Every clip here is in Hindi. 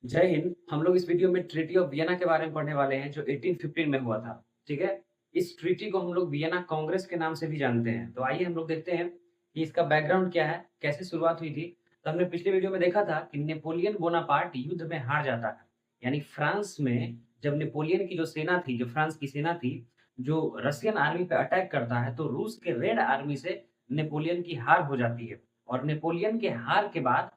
जय हिंद। हम लोग इस वीडियो में ट्रीटी ऑफ वियना के बारे में पढ़ने वाले हैं जो 1815 में हुआ था। ठीक है। इस ट्रीटी को हम लोग वियना कांग्रेस के नाम से भी जानते हैं। तो आइए हम लोग देखते हैं कि इसका बैकग्राउंड क्या है, कैसे शुरुआत हुई थी। तो हमने पिछले वीडियो में देखा था कि नेपोलियन बोनापार्ट युद्ध में हार जाता है। यानी फ्रांस में जब नेपोलियन की जो सेना थी, जो फ्रांस की सेना थी, जो रशियन आर्मी पे अटैक करता है, तो रूस के रेड आर्मी से नेपोलियन की हार हो जाती है। और नेपोलियन के हार के बाद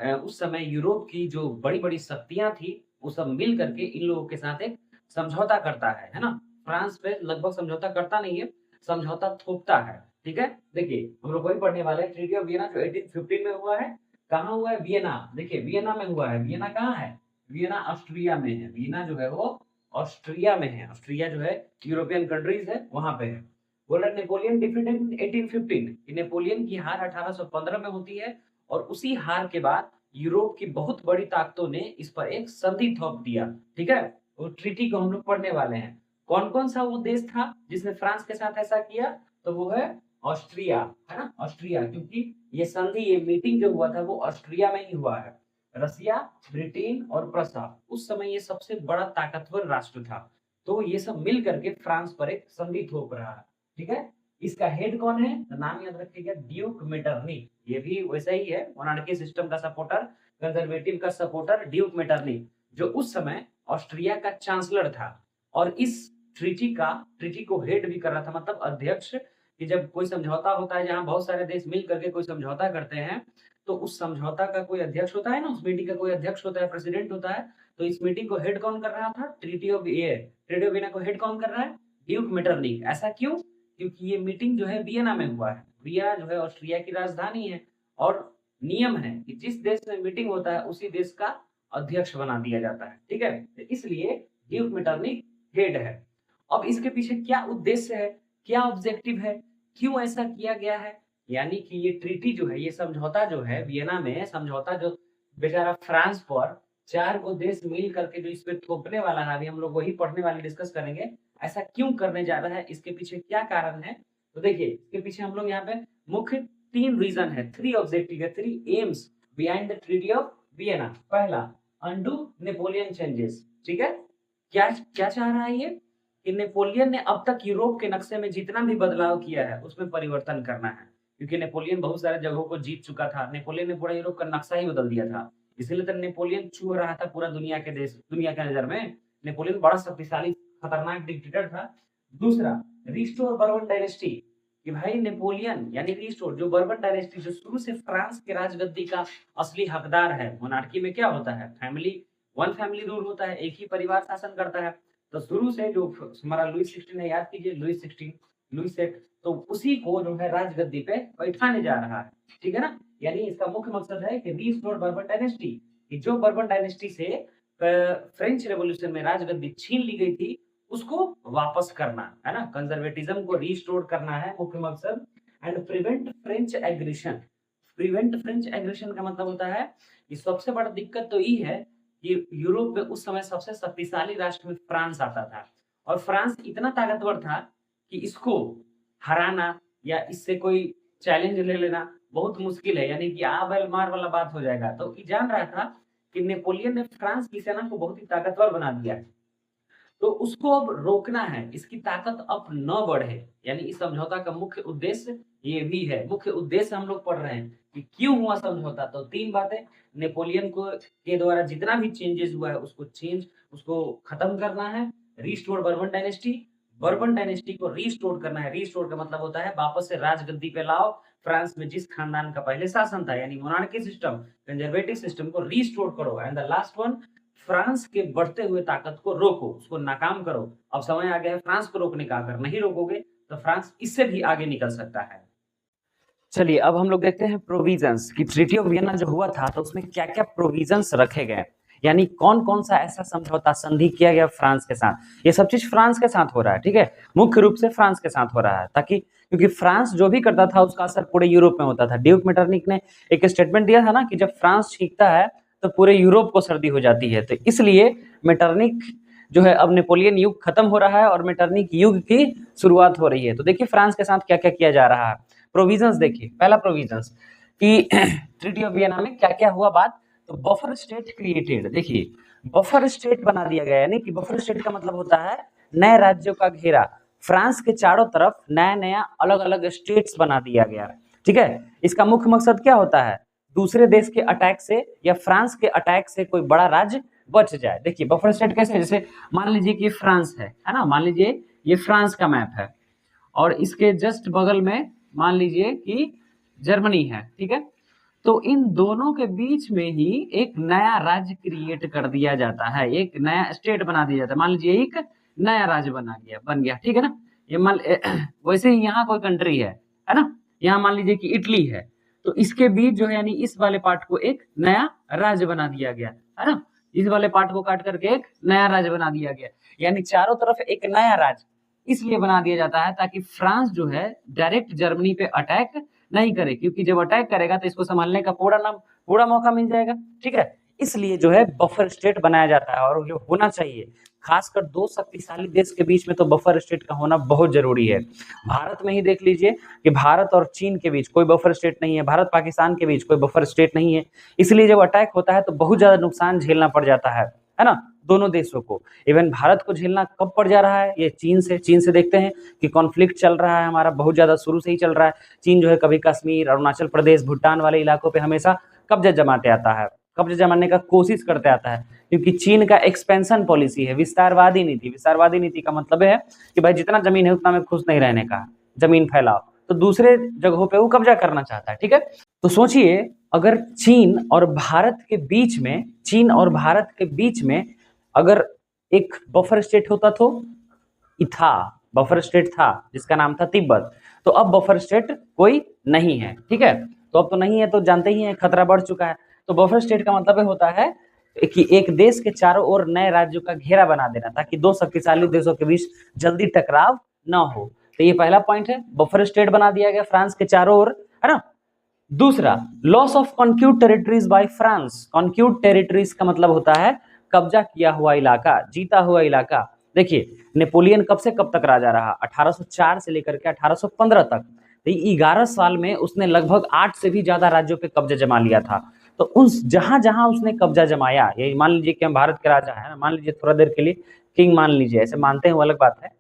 उस समय यूरोप की जो बड़ी-बड़ी शक्तियाँ थी, वो सब मिल करके इन लोगों के साथ एक समझौता करता है ना? फ्रांस पे लगभग समझौता करता नहीं है, समझौता थोपता है, ठीक है? देखिए, हम लोग वही पढ़ने वाले हैं, ट्रीटी ऑफ वियना जो 1815 में हुआ है। कहाँ हुआ है? वियना। देखिए, वियना में हुआ है। वियना कहाँ है? वियना ऑस्ट्रिया में है। वियना जो है वो ऑस्ट्रिया में है। ऑस्ट्रिया जो है यूरोपियन कंट्रीज़ है, वहाँ पे है। बोला नेपोलियन डिफीटेड इन 1815 कि नेपोलियन की हार 1815 में होती है। और उसी हार के बाद यूरोप की बहुत बड़ी ताकतों ने इस पर एक संधि थोप दिया। ठीक है। वो ट्रीटी को हम लोग पढ़ने वाले हैं। कौन कौन सा वो देश था जिसने फ्रांस के साथ ऐसा किया? तो वो है ऑस्ट्रिया, है ना? ऑस्ट्रिया, क्योंकि ये संधि, ये मीटिंग जो हुआ था वो ऑस्ट्रिया में ही हुआ है। रसिया, ब्रिटेन और प्रसा उस समय ये सबसे बड़ा ताकतवर राष्ट्र था। तो ये सब मिल करके फ्रांस पर एक संधि थोप रहा है। ठीक है। इसका हेड कौन है? तो नाम याद रखिएगा, ड्यूक मेटरनिक। ये भी वैसा ही है, मोनार्की सिस्टम का सपोर्टर, कंजर्वेटिव का सपोर्टर, ड्यूक मेटरनिक, जो उस समय ऑस्ट्रिया का चांसलर था। और इस ट्रीटी को हेड भी कर रहा था, मतलब अध्यक्ष। कि जब कोई समझौता होता है जहां बहुत सारे देश मिल करके कोई समझौता करते हैं, तो उस समझौता का कोई अध्यक्ष होता है ना, उस मीटिंग का कोई अध्यक्ष होता है, प्रेसिडेंट होता है। तो इस मीटिंग को हेड कौन कर रहा था? ट्रीटी ऑफ वियना को हेड कौन कर रहा है? Duke Metternich. ऐसा क्यों? क्योंकि ये मीटिंग जो है वियना में हुआ है। वियना जो है ऑस्ट्रिया की राजधानी है। और नियम है कि जिस देश में मीटिंग होता है उसी देश का अध्यक्ष बना दिया जाता है। ठीक है। तो इसलिए ड्यूक मेटरनिक हेड है। अब इसके पीछे क्या उद्देश्य है, क्या ऑब्जेक्टिव है, क्यों ऐसा किया गया है? यानी कि ये ट्रीटी जो है, ये समझौता जो है वियना में समझौता, जो बेचारा फ्रांस पर चार को देश मिल करके जो इस पे थोपने वाला है, अभी हम लोग वही पढ़ने वाले डिस्कस करेंगे। ऐसा क्यों करने जा रहा है, इसके पीछे क्या कारण है? तो देखिए, इसके पीछे हम लोग यहाँ पे मुख्य तीन रीजन है, थ्री ऑब्जेक्टिव है, three AIIMS behind the treaty of Vienna. पहला, अंडू नेपोलियन चेंजेस। ठीक है। क्या क्या चाह रहा है ये? कि नेपोलियन ने अब तक यूरोप के नक्शे में जितना भी बदलाव किया है उसमें परिवर्तन करना है। क्योंकि नेपोलियन बहुत सारे जगहों को जीत चुका था। नेपोलियन ने पूरा यूरोप का नक्शा ही बदल दिया था। इसीलिए तो नेपोलियन छू रहा था पूरा दुनिया के देश, दुनिया के नजर में नेपोलियन बड़ा शक्तिशाली खतरनाक डिक्टेटर था। दूसरा, रिस्टोर बर्बन डायनेस्टी। कि भाई नेपोलियन यानी रिस्टोर, जो बर्बन डायनेस्टी जो शुरू से फ्रांस के राजगद्दी का असली हकदार है। मोनार्की में क्या होता है? फैमिली, वन फैमिली रूल होता है, एक ही परिवार शासन करता है। तो शुरू से जो हमारा लुईस 16 है, याद कीजिए लुईस 16, लुईस एक, तो उसी को जो है राजगद्दी पे बैठाने जा रहा है। ठीक है ना। यानी इसका मुख्य मकसद है कि रीस्टोर बर्बन डायनेस्टी, कि जो बर्बन डायनेस्टी से फ्रेंच रेवोल्यूशन में राजगद्दी छीन ली गई थी उसको वापस करना है ना, कंजर्वेटिज्म को रीस्टोर करना है मुख्य मकसद। And prevent French aggression. Prevent French aggression का मतलब होता है कि सबसे बड़ा दिक्कत तो ये है कि यूरोप में उस समय सबसे शक्तिशाली राष्ट्र में फ्रांस आता था। और फ्रांस इतना ताकतवर था कि इसको हराना या इससे कोई चैलेंज ले लेना बहुत मुश्किल है। यानी कि आ बैल मार वाला बात हो जाएगा। तो ये जान रहा था कि नेपोलियन ने फ्रांस की सेना को बहुत ही ताकतवर बना दिया है। तो उसको अब रोकना है, इसकी ताकत अब न बढ़े। यानी इस समझौता का मुख्य उद्देश्य ये भी है। मुख्य उद्देश्य हम लोग पढ़ रहे हैं कि क्यों हुआ समझौता। तो तीन बातें, नेपोलियन को के द्वारा जितना भी चेंजेस हुआ है उसको खत्म करना है। Restore bourbon dynasty, bourbon dynasty को रिस्टोर करना है। रिस्टोर का मतलब होता है वापस से राजगद्दी पे लाओ। फ्रांस में जिस खानदान का पहले शासन था, यानी मोनार्की सिस्टम, कंजर्वेटिव सिस्टम को रिस्टोर करो। And the last one, France के बढ़ते हुए ताकत को रोको, उसको नाकाम करो। अब समय आ गया है फ्रांस को रोकने का। अगर नहीं रोकोगे तो फ्रांस इससे भी आगे निकल सकता है। चलिए अब हम लोग देखते हैं प्रोविजंस कि ट्रीटी ऑफ वियना जो हुआ था तो उसमें क्या क्या प्रोविजंस रखे गए, यानी कौन कौन सा ऐसा समझौता संधि किया गया फ्रांस के साथ। ये सब चीज फ्रांस के साथ हो रहा है। ठीक है। मुख्य रूप से फ्रांस के साथ हो रहा है, ताकि क्योंकि फ्रांस जो भी करता था उसका असर पूरे यूरोप में होता था। ड्यूक मेटरनिक ने एक स्टेटमेंट दिया था ना कि जब फ्रांस छींकता है तो पूरे यूरोप को सर्दी हो जाती है। तो इसलिए मेटरनिक जो है, अब नेपोलियन युग खत्म हो रहा है और मेटरनिक युग की शुरुआत हो रही है। तो देखिए फ्रांस के साथ क्या क्या किया जा रहा है। प्रोविजंस देखिए, पहला प्रोविजंस कि ट्रीटी ऑफ वियना में क्या क्या हुआ बात। तो बफर स्टेट क्रिएटेड, देखिए बफर स्टेट बना दिया गया, यानी कि बफर स्टेट का मतलब होता है नए राज्यों का घेरा। फ्रांस के चारों तरफ नया नया अलग अलग स्टेट्स बना दिया गया, ठीक है। इसका मुख्य मकसद क्या होता है, दूसरे देश के अटैक से या फ्रांस के अटैक से कोई बड़ा राज्य बच जाए। देखिए बफर स्टेट कैसे, जैसे मान लीजिए कि फ्रांस है ना, मान लीजिए ये फ्रांस का मैप है और इसके जस्ट बगल में मान लीजिए कि जर्मनी है, ठीक है। तो इन दोनों के बीच में ही एक नया राज्य क्रिएट कर दिया जाता है, एक नया स्टेट बना दिया जाता है। मान लीजिए एक नया राज्य बन गया, ठीक है ना। ये मान वैसे ही यहाँ कोई कंट्री है ना, यहाँ मान लीजिए कि इटली है, तो इसके बीच जो है यानी इस वाले पार्ट को एक नया राज्य बना दिया गया, है ना। इस वाले पार्ट को काट करके एक नया राज्य बना दिया गया, यानी चारों तरफ एक नया राज्य इसलिए बना दिया जाता है ताकि फ्रांस जो है डायरेक्ट जर्मनी पे अटैक नहीं करे, क्योंकि जब अटैक करेगा तो इसको संभालने का पूरा मौका मिल जाएगा, ठीक है। इसलिए जो है बफर स्टेट बनाया जाता है और जो होना चाहिए, खासकर दो शक्तिशाली देश के बीच में तो बफर स्टेट का होना बहुत जरूरी है। भारत में ही देख लीजिए कि भारत और चीन के बीच कोई बफर स्टेट नहीं है, भारत पाकिस्तान के बीच कोई बफर स्टेट नहीं है, इसलिए जब अटैक होता है तो बहुत ज्यादा नुकसान झेलना पड़ जाता है ना, दोनों देशों को। इवन भारत को झेलना कब पड़ जा रहा है, ये चीन से देखते हैं कि कॉन्फ्लिक्ट चल रहा है हमारा, बहुत ज्यादा शुरू से ही चल रहा है। चीन जो है कभी कश्मीर, अरुणाचल प्रदेश, भूटान वाले इलाकों पे हमेशा कब्जा जमाते आता है, कब्जा जमाने का कोशिश करते आता है, क्योंकि चीन का एक्सपेंशन पॉलिसी है, विस्तारवादी नीति। विस्तारवादी नीति का मतलब है कि भाई जितना जमीन है उतना में खुश नहीं रहने का, जमीन फैलाओ, तो दूसरे जगहों पे वो कब्जा करना चाहता है, ठीक है। तो सोचिए अगर चीन और भारत के बीच में अगर एक बफर स्टेट होता तो बफर स्टेट था जिसका नाम था तिब्बत, तो अब बफर स्टेट कोई नहीं है, ठीक है। तो अब तो नहीं है, तो जानते ही हैं खतरा बढ़ चुका है। तो बफर स्टेट का मतलब होता है कि एक देश के चारों ओर नए राज्यों का घेरा बना देना, ताकि दो शक्तिशाली देशों के बीच जल्दी टकराव न हो। तो ये पहला पॉइंट है, बफर स्टेट बना दिया गया फ्रांस के चारों ओर, है ना। दूसरा, loss of conquered territories by France. Conquered territories का मतलब होता है कब्जा किया हुआ इलाका, जीता हुआ इलाका। देखिए नेपोलियन कब से कब तक राजा रहा, 1804 से लेकर के 1815 तक, तो 11 साल में उसने लगभग 8 से भी ज्यादा राज्यों पे कब्जा जमा लिया था। तो उस जहां जहां उसने कब्जा जमाया, ये मान लीजिए कि हम भारत के राजा है ना, मान लीजिए थोड़ा देर के लिए किंग मान लीजिए, ऐसे मानते हैं वो अलग बात है,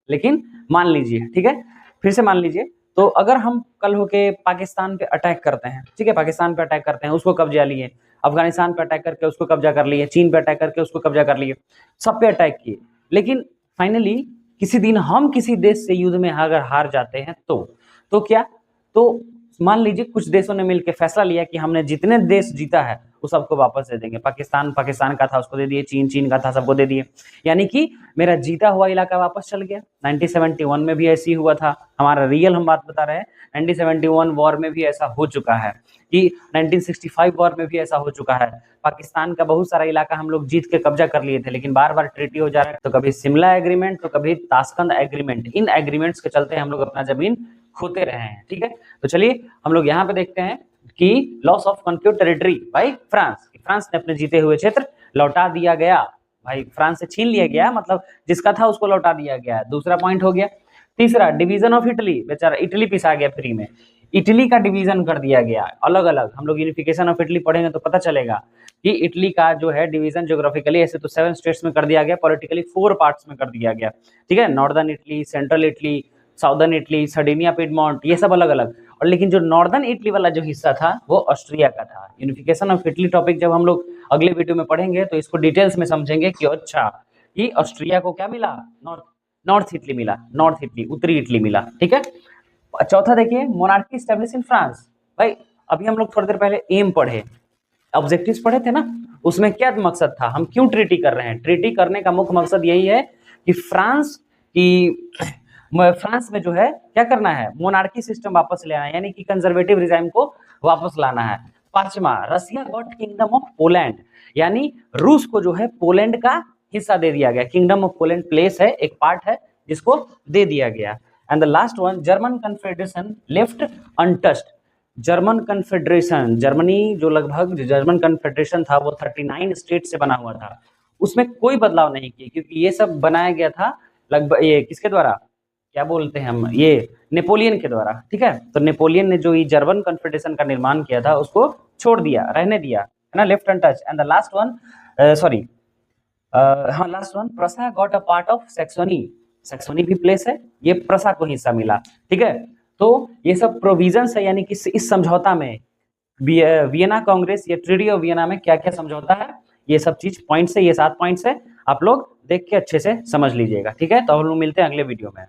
लेकिन मान लीजिए, ठीक है, फिर से मान लीजिए। तो अगर हम कल होके पाकिस्तान पे अटैक करते हैं, ठीक है, पाकिस्तान पे अटैक करते हैं, उसको कब्जा लिए, अफगानिस्तान पे अटैक करके उसको कब्जा कर लिए, चीन पे अटैक करके उसको कब्जा कर लिए, सब पे अटैक किए, लेकिन फाइनली किसी दिन हम किसी देश से युद्ध में अगर हार जाते हैं तो क्या, तो मान लीजिए कुछ देशों ने मिलकर फैसला लिया कि हमने जितने देश जीता है वो सबको वापस दे देंगे। पाकिस्तान का था उसको दे दिए, चीन का था सबको दे दिए, यानी कि मेरा जीता हुआ इलाका वापस चल गया। 1971 में भी ऐसी हुआ था, हमारा रियल हम बात बता रहे हैं। 1971 वॉर में भी ऐसा हो चुका है, कि 1965 वॉर में भी ऐसा हो चुका है। पाकिस्तान का बहुत सारा इलाका हम लोग जीत के कब्जा कर लिए थे, लेकिन बार बार ट्रीटी हो जा रहा है, तो कभी शिमला एग्रीमेंट तो कभी ताशकंद एग्रीमेंट, इन एग्रीमेंट्स के चलते हम लोग अपना जमीन खोते रहे हैं, ठीक है। तो चलिए हम लोग यहाँ पे देखते हैं कि loss of conquered territory by France ने अपने जीते हुए क्षेत्र लौटा दिया गया। भाई फ्रांस से छीन लिया गया, मतलब जिसका था उसको लौटा दिया गया, दूसरा पॉइंट हो गया। तीसरा, डिवीजन ऑफ इटली, बेचारा इटली पिसा गया फ्री में, इटली का डिवीजन कर दिया गया अलग अलग। हम लोग यूनिफिकेशन ऑफ इटली पढ़ेंगे तो पता चलेगा कि इटली का जो है डिवीजन ज्योग्राफिकली ऐसे तो 7 स्टेट्स में कर दिया गया, पॉलिटिकली 4 पार्ट्स में कर दिया गया, ठीक है। Northern Italy, central Italy, southern Italy, Sardinia, Piedmont, ये सब अलग अलग। और लेकिन जो नॉर्दर्न इटली वाला जो हिस्सा था वो ऑस्ट्रिया का था। यूनिफिकेशन ऑफ इटली टॉपिक जब हम लोग अगले वीडियो में पढ़ेंगे तो इसको डिटेल्स में समझेंगे कि अच्छा कि ऑस्ट्रिया को क्या मिला, नॉर्थ इटली मिला, नॉर्थ इटली, उत्तरी इटली मिला, ठीक है। चौथा देखिए, मोनार्की एस्टैब्लिश इन फ्रांस। भाई अभी हम लोग थोड़ी देर पहले एम पढ़े, ऑब्जेक्टिव्स पढ़े थे ना, उसमें क्या मकसद था, हम क्यों ट्रीटी कर रहे हैं। ट्रीटी करने का मुख्य मकसद यही है कि फ्रांस में जो है क्या करना है, मोनार्की सिस्टम वापस ले आना है, यानी कि कंजर्वेटिव रिजाइम को वापस लाना है। पांचवा, रसिया गॉट किंगडम ऑफ पोलैंड, यानी रूस को जो है पोलैंड का हिस्सा दे दिया गया। किंगडम ऑफ पोलैंड प्लेस है, एक पार्ट है जिसको दे दिया गया। And the last one, German confederation left untouched. German confederation, German confederation था वो 39 स्टेट से बना हुआ था, उसमें कोई बदलाव नहीं किया, क्योंकि ये सब बनाया गया था लगभग ये किसके द्वारा, क्या बोलते हैं हम, ये नेपोलियन के द्वारा, ठीक है। तो नेपोलियन ने जो ये जर्मन कन्फेडरेशन का निर्माण किया था उसको छोड़ दिया, रहने दिया, है ना, left untouch. And the last one, sorry, हाँ last one, Prussia got a part of Saxony. Saxony भी प्लेस है, ये प्रसा को हिस्सा मिला, ठीक है। तो ये सब प्रोविजंस है, यानी कि इस समझौता में वियना कांग्रेस या ट्रीटी ऑफ वियना में क्या क्या समझौता है, ये सब चीज पॉइंट्स है, ये 7 पॉइंट्स है, आप लोग देख के अच्छे से समझ लीजिएगा, ठीक है। तो हम लोग मिलते हैं अगले वीडियो में।